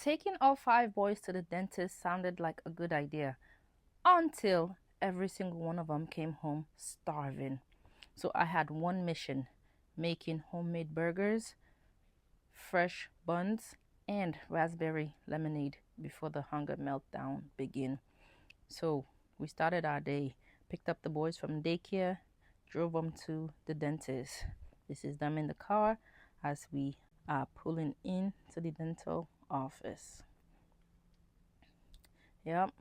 Taking all 5 boys to the dentist sounded like a good idea until every single one of them came home starving. So I had one mission: making homemade burgers, fresh buns, and raspberry lemonade before the hunger meltdown began. So we started our day, picked up the boys from daycare, drove them to the dentist. This is them in the car as we are pulling in to the dental office. Yep,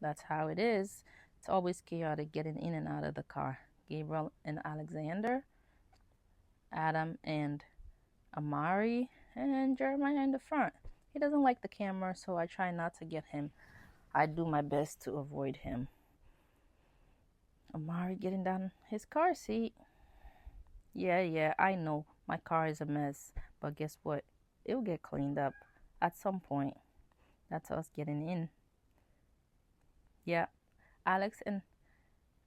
that's how it is. It's always chaotic getting in and out of the car. Gabriel and Alexander, Adam and Amari, and Jeremiah in the front. He doesn't like the camera, so I try not to get him. I do my best to avoid him. Amari getting down his car seat. Yeah, I know my car is a mess, but guess what? It'll get cleaned up at some point. That's us getting in. Yeah, Alex and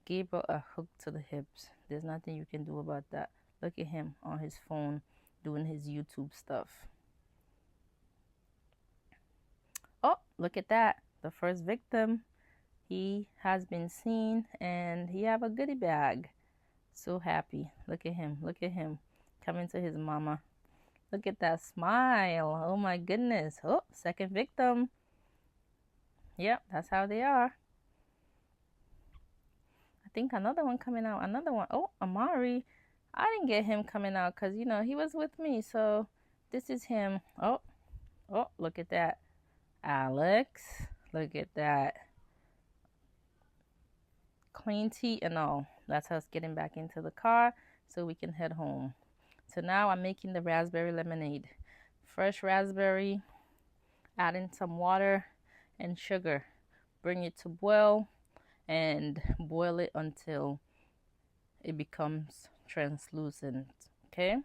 Gabriel are hooked to the hips. There's nothing you can do about that. Look at him on his phone doing his YouTube stuff. Oh, look at that. The first victim. He has been seen and he have a goodie bag. So happy. Look at him. Look at him coming to his mama. Look at that smile. Oh my goodness. Oh, second victim. Yep, that's how they are. I think another one coming out. Another one. Oh, Amari. I didn't get him coming out because, he was with me. So this is him. Oh, look at that. Alex. Look at that. Clean teeth and all. That's us getting back into the car so we can head home. So now I'm making the raspberry lemonade. Fresh raspberry, adding some water and sugar. Bring it to boil and boil it until it becomes translucent. Okay?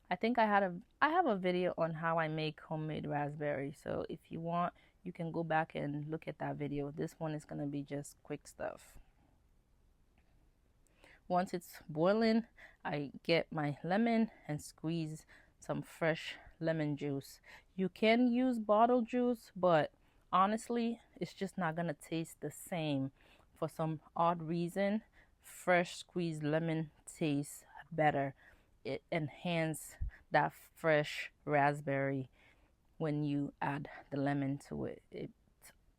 I think I have a video on how I make homemade raspberry. So if you want, you can go back and look at that video. This one is going to be just quick stuff. Once it's boiling, I get my lemon and squeeze some fresh lemon juice. You can use bottled juice, but honestly, it's just not going to taste the same. For some odd reason, fresh squeezed lemon tastes better. It enhances that fresh raspberry when you add the lemon to it. It's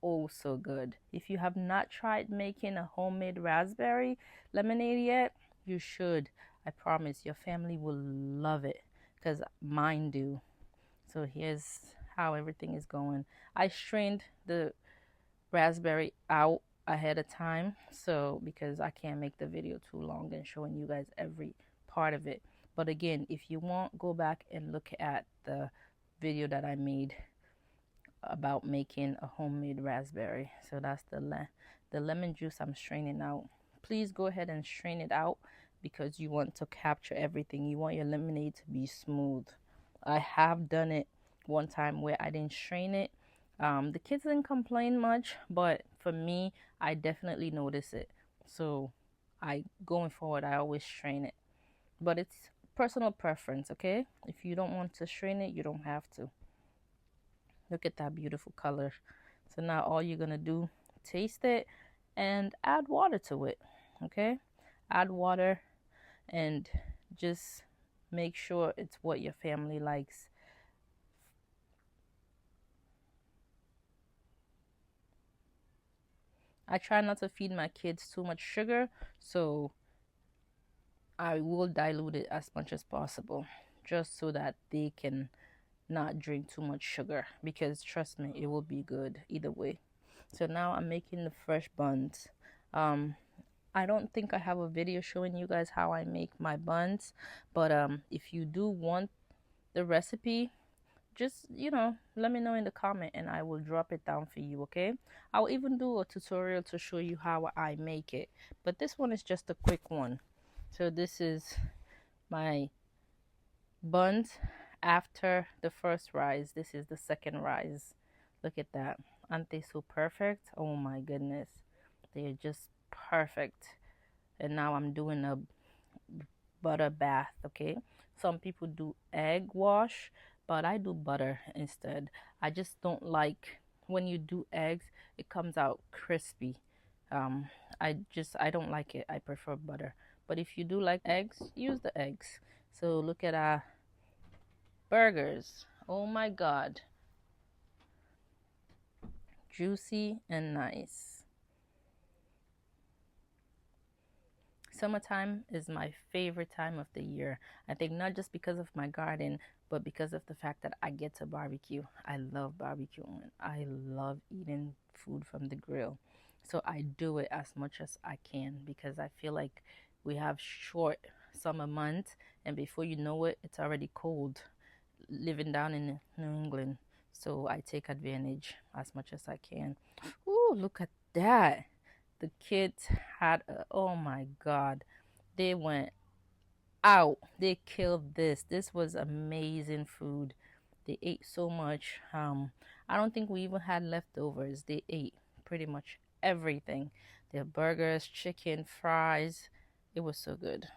oh so good. If you have not tried making a homemade raspberry lemonade yet, you should. I promise your family will love it because mine do. So here's how everything is going. I strained the raspberry out ahead of time, so because I can't make the video too long and showing you guys every part of it. But again, if you want, go back and look at the video that I made about making a homemade raspberry. So that's the lemon juice I'm straining out. Please go ahead and strain it out because you want to capture everything. You want your lemonade to be smooth. I have done it one time where I didn't strain it. The kids didn't complain much, but for me, I definitely notice it. So going forward, I always strain it. But it's personal preference, okay? If you don't want to strain it, you don't have to. Look at that beautiful color. So now all you're going to do, taste it and add water to it, okay? Add water and just make sure it's what your family likes. I try not to feed my kids too much sugar, so I will dilute it as much as possible just so that they can not drink too much sugar, because trust me, it will be good either way. So now I'm making the fresh buns. I don't think I have a video showing you guys how I make my buns, but if you do want the recipe, just let me know in the comment and I will drop it down for you. Okay, I'll even do a tutorial to show you how I make it, but this one is just a quick one. So this is my buns after the first rise. This is the second rise. Look at that. Aren't they so perfect? Oh my goodness, they're just perfect. And now I'm doing a butter bath. Okay, some people do egg wash, but I do butter instead. I just don't like when you do eggs, it comes out crispy. Um, I don't like it. I prefer butter. But if you do like eggs, use the eggs. So look at our burgers. Oh my God, juicy and nice. Summertime is my favorite time of the year. I think not just because of my garden, but because of the fact that I get to barbecue. I love barbecuing. I love eating food from the grill. So I do it as much as I can because I feel like we have short summer months, and before you know it, it's already cold living down in New England. So I take advantage as much as I can. Ooh, look at that. The kids had oh my God, they went out. They killed this. This was amazing food. They ate so much. I don't think we even had leftovers. They ate pretty much everything. Their burgers, chicken, fries. It was so good.